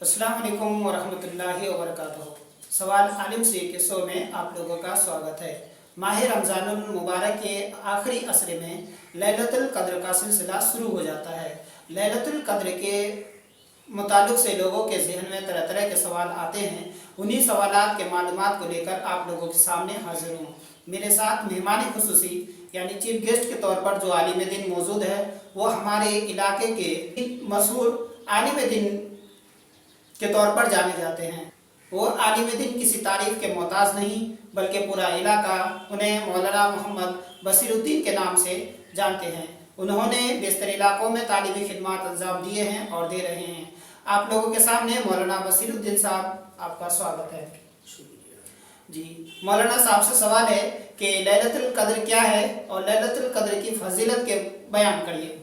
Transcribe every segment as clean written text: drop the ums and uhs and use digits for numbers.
अस्सलाम वालेकुम वरहमतुल्लाहि वबरकातुहू। सवाल आलिम से के शो में आप लोगों का स्वागत है। माह रमज़ानुल मुबारक के आखिरी असरे में लैलतुल क़द्र का सिलसिला शुरू हो जाता है। लैलतुल क़द्र के मुतालिक से लोगों के जहन में तरह तरह के सवाल आते हैं। उन्हीं सवालात के मालूमात को लेकर आप लोगों के सामने हाजिर हूँ। मेरे साथ मेहमान खुसूसी यानी चीफ गेस्ट के तौर पर जो आलिम दिन मौजूद है, वो हमारे इलाके के मशहूर आलिम दिन के तौर पर जाने जाते हैं। वो आलिम दिन किसी तारीफ के मोहताज नहीं, बल्कि पूरा इलाका उन्हें मौलाना मोहम्मद बसीरुद्दीन के नाम से जानते हैं। उन्होंने बेशतर इलाकों में तालीमी खिदमात अंजाम दिए हैं और दे रहे हैं। आप लोगों के सामने मौलाना बसीरुद्दीन साहब, आपका स्वागत है। जी मौलाना साहब से सवाल है कि लैलतुल क़द्र क्या है और लैलतुल क़द्र की फजीलत के बयान करिए।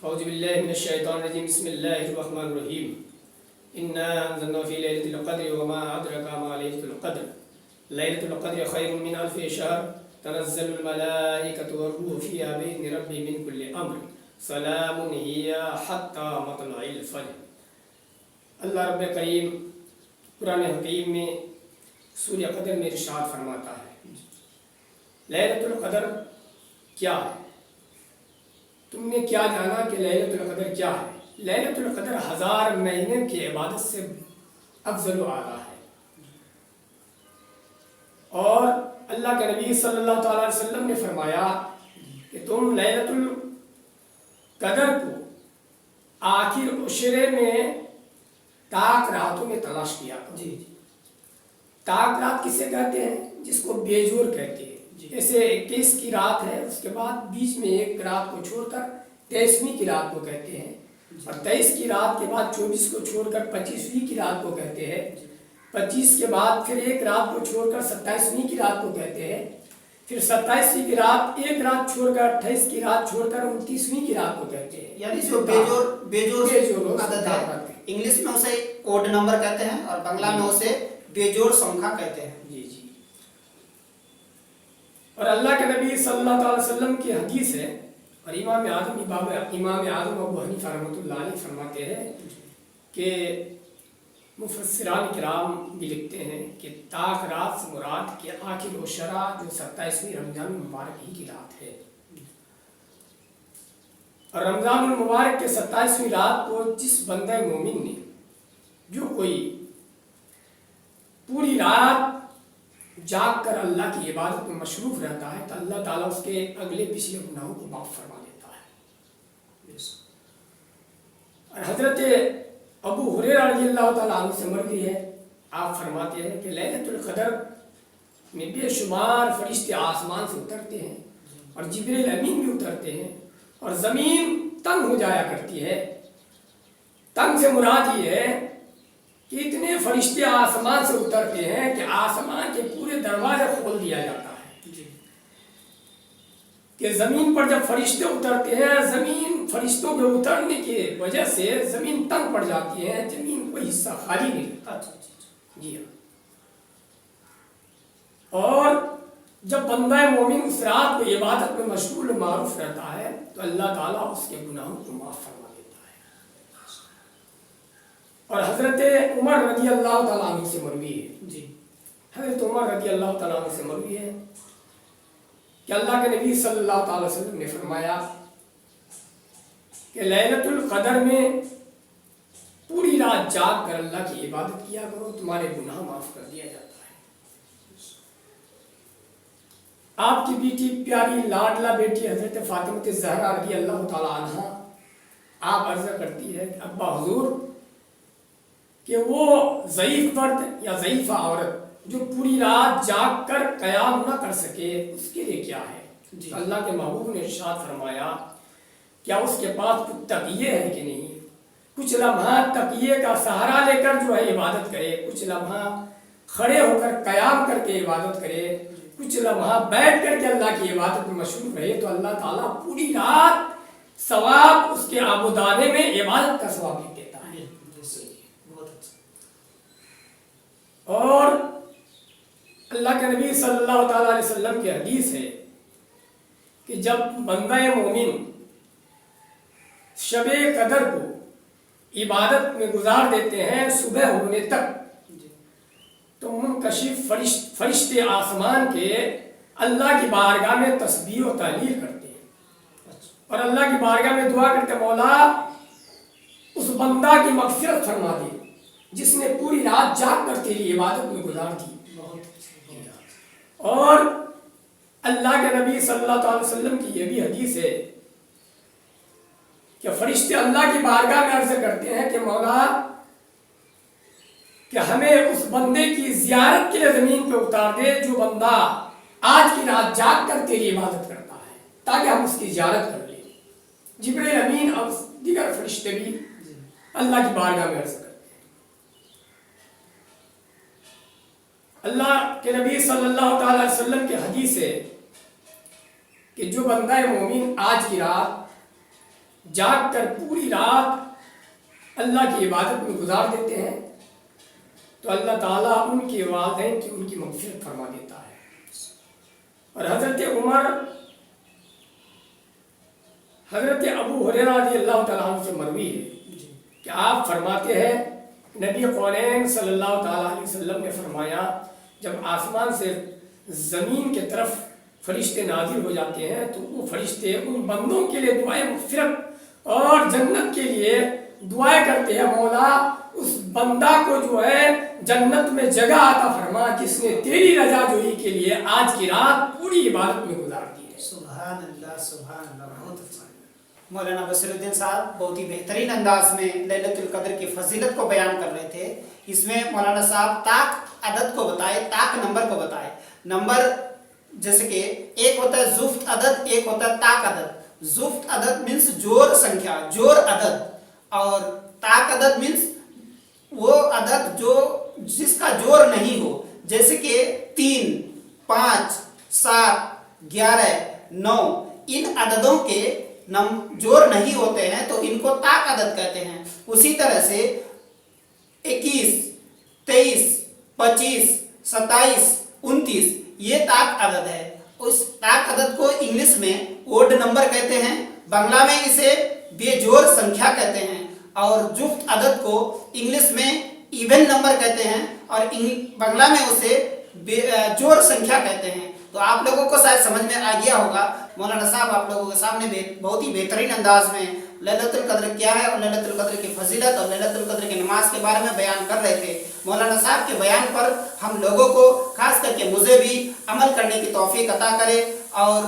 औज़ु बिल्लाहि मिनश शैतानिर रजीम, बिस्मिल्लाहिर रहमानिर रहीम। इन्ना अंज़लना फी लैलतिल क़द्रि व मा अदरका मा लैलतुल क़द्र लैलतुल क़द्रि खैरुम मिन अल्फि शहर तनज़्ज़लुल मलाइकतु वर्रूहु फ़ीहा बिइज़्नि रब्बिहिम मिन कुल्लि अम्र सलामुन हिया हत्ता मतलइल फ़ज्र। अल्लाह रब्बे करीम कुरान हकीम में सूरह क़द्र में इरशाद फरमाता है, लैलतुल क़द्र क्या है? तुमने क्या जाना कि लैलतुल क़द्र क्या है? लैलतुल क़द्र 1000 महीने की इबादत से अफजल आला है। और अल्लाह के नबी सल्लल्लाहु अलैहि वसल्लम ने फरमाया कि तुम लैलतुल क़द्र को आखिर उशरे में ताक रातों में तलाश किया करो। जी ताक रात किसे कहते हैं? जिसको बेजोर कहते हैं। जैसे 21 की रात है, उसके बाद बीच में एक रात को छोड़कर 23वीं की रात को कहते हैं, और 23 की रात के बाद 24 को छोड़कर 25वीं की रात को कहते हैं, 25 के बाद फिर एक रात को छोड़कर 27वीं की रात को कहते हैं, फिर 27वीं की रात एक रात छोड़कर 28 की रात छोड़कर 29वीं की रात को कहते हैं। यानी जो बेजोड़ आदत है, इंग्लिश में उसे कोड नंबर कहते हैं और बांग्ला में उसे बेजोड़ संख्या कहते हैं। जी जी। और अल्लाह के नबी सल्लल्लाहु अलैहि वसल्लम की हदीस है, और इमाम आज़म अबू हनीफा रहमतुल्लाह अलैह फरमाते हैं कि मुफस्सिरान किराम भी लिखते हैं कि ताक रात से मुराद के आखिर व शरा जो 27वीं रमज़ान मुबारक ही की रात है। और रमज़ान मुबारक के 27वीं रात को जिस बंदा मोमिन ने जो कोई पूरी रात जाग कर अल्लाह की इबादत में मशरूफ रहता है, तो अल्लाह ताला उसके अगले पिछले गुनाहों को माफ़ फरमा देता है। और हजरत अबू हुरैरा रज़ियल्लाहु ताला अन्हु से मरवी है, आप फरमाते हैं कि लैलतुल क़द्र में बेशुमार फरिश्ते आसमान से उतरते हैं और जिब्रील अमीन भी उतरते हैं, और ज़मीन तंग हो जाया करती है। तंग से मुराद ये है कि इतने फरिश्ते आसमान से उतरते हैं कि आसमान के पूरे दरवाजे खोल दिया जाता है। कि ज़मीन पर जब फरिश्ते उतरते हैं, ज़मीन फरिश्तों के उतरने की वजह से ज़मीन तंग पड़ जाती है, ज़मीन कोई हिस्सा खाली नहीं रहता। जी हाँ। और जब बंदा मोमिन उस रात को इबादत में मशगूल मारूफ रहता है, तो अल्लाह ताला उसके गुनाहों को माफ़ फरमा देता है। और हज़रत उमर रज़ी अल्लाह ताला अन्हु से मरवी है। जी हज़रत उमर रज़ी अल्लाह ताला अन्हु से मरवी है कि अल्लाह के नबी सल्लल्लाहु अलैहि वसल्लम ने फरमाया कि लैलतुल क़द्र में पूरी रात जाग कर अल्लाह की इबादत किया करो, तुम्हारे गुनाह माफ़ कर दिया जाता है। आपकी बेटी प्यारी लाडला बेटी हज़रत फ़ातिमा ज़हरा रज़ी अल्लाह ताला अन्हा आप अर्ज़ करती है कि अब्बा हुज़ूर कि वो ज़ईफ़ मर्द या ज़ईफ़ा औरत जो पूरी रात जाग कर क़याम न कर सके, उसके लिए क्या है? तो अल्लाह के महबूब ने इरशाद फरमाया, क्या उसके पास कुछ तकिए है कि नहीं? कुछ लम्हा तकिए का सहारा लेकर जो है इबादत करे, कुछ लम्हा खड़े होकर क़याम करके इबादत करे, कुछ लम्हा बैठ करके अल्लाह की इबादत में मशगूल रहे, तो अल्लाह ताला पूरी रात सवाब उसके आबुदाने में इबादत का सवाब लिख देता है। बहुत अच्छा। और अल्लाह के नबी सल्लल्लाहु अलैहि वसल्लम की हदीस है कि जब बंदा मोमिन शब कदर को इबादत में गुजार देते हैं सुबह होने तक, तो मुनकशिफ फरिश्ते आसमान के अल्लाह की बारगाह में तस्बीह और तहलील करते हैं और अल्लाह की बारगाह में दुआ करते, मौला उस बंदा की मग़फ़िरत फरमा दे जिसने पूरी रात जाग कर तेरी इबादत में गुजार दी। और अल्लाह के नबी सल्लल्लाहु अलैहि वसल्लम की ये भी हदीस है कि फरिश्ते अल्लाह की बारगाह में अर्ज़ करते हैं कि मौला कि हमें उस बंदे की ज़ियारत के लिए ज़मीन पे उतार दे जो बंदा आज की रात जाग कर तेरी इबादत करता है, ताकि हम उसकी ज़ियारत कर लें। जिब्रील अमीन और दीगर फरिश्ते भी अल्लाह की बारगाह में अर्ज़ करते हैं। अल्लाह के नबी सल्लल्लाहु अलैहि वसल्लम की हदीस है कि जो बंदा मोमिन आज की रात जाग कर पूरी रात अल्लाह की इबादत में गुजार देते हैं तो अल्लाह ताला उनके वालिदैन की उनकी मग़फ़िरत फरमा देता है। और हज़रत उमर, हज़रत अबू हुरैरा रज़ियल्लाहु ताला अन्हु से मरवी है कि आप फरमाते हैं नबी कौनैन सल्लल्लाहु अलैहि वसल्लम ने फरमाया, जब आसमान से ज़मीन के तरफ फरिश्ते नाजिल हो जाते हैं तो वो फरिश्ते उन बंदों के लिए दुआएं मग़फ़िरत और जन्नत के लिए दुआएं करते हैं, मौला उस बंदा को जो है जन्नत में जगह आता फरमा जिसने तेरी रज़ाजोई के लिए आज की रात पूरी इबादत में गुजार दी है। सुभान अल्लाह, सुभान अल्लाह, बहुत अच्छा। मौलाना बसीरुद्दीन साहब बहुत ही बेहतरीन अंदाज में लैलतुल कद्र की फजीलत को बयान कर रहे थे। इसमें मौलाना साहब ताक अदद को बताए, ताक नंबर को बताए। नंबर जैसे कि एक होता है जुफ्त अदद, एक होता है ताक अदद। जुफ्त अदद मीन्स जोर संख्या, जोर अदद, और ताक अदद मीन्स वो अदद जो जिसका जोर नहीं हो, जैसे कि 3, 5, 7, 11, 9 इन अददों के जोर नहीं होते हैं तो इनको ताक अदद कहते हैं। उसी तरह से 21, 23, 25, 27, 29 ये ताक अदद है। उस ताक अदद को इंग्लिश में ओड नंबर कहते हैं, बांग्ला में इसे बेजोर संख्या कहते हैं, और जुफ्त अदद को इंग्लिश में इवन नंबर कहते हैं और बांग्ला में उसे जोर संख्या कहते हैं। तो आप लोगों को शायद समझ में आ गया होगा। मौलाना साहब आप लोगों के सामने बहुत ही बेहतरीन अंदाज में लैलतुल कद्र क्या है और लैलतुल कद्र की फजीलत और लैलतुल कद्र की नमाज के बारे में बयान कर रहे थे। मौलाना साहब के बयान पर हम लोगों को, खास करके मुझे भी, अमल करने की तौफीक अता करे। और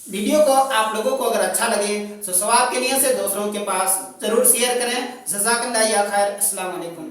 वीडियो को आप लोगों को अगर अच्छा लगे तो सवाब के नियत से दूसरों के पास जरूर शेयर करें। जज़ाकल्लाह या खैर। अस्सलाम वालेकुम।